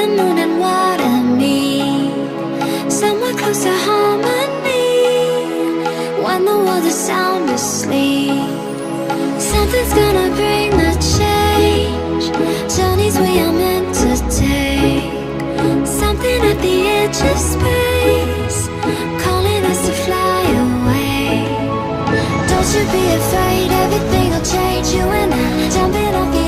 the moon and water me somewhere close to harmony. When the world is sound asleep, something's gonna bring the change. Journeys we are meant to take, something at the edge of space, calling us to fly away. Don't you be afraid, everything will change. You and I, jumping off the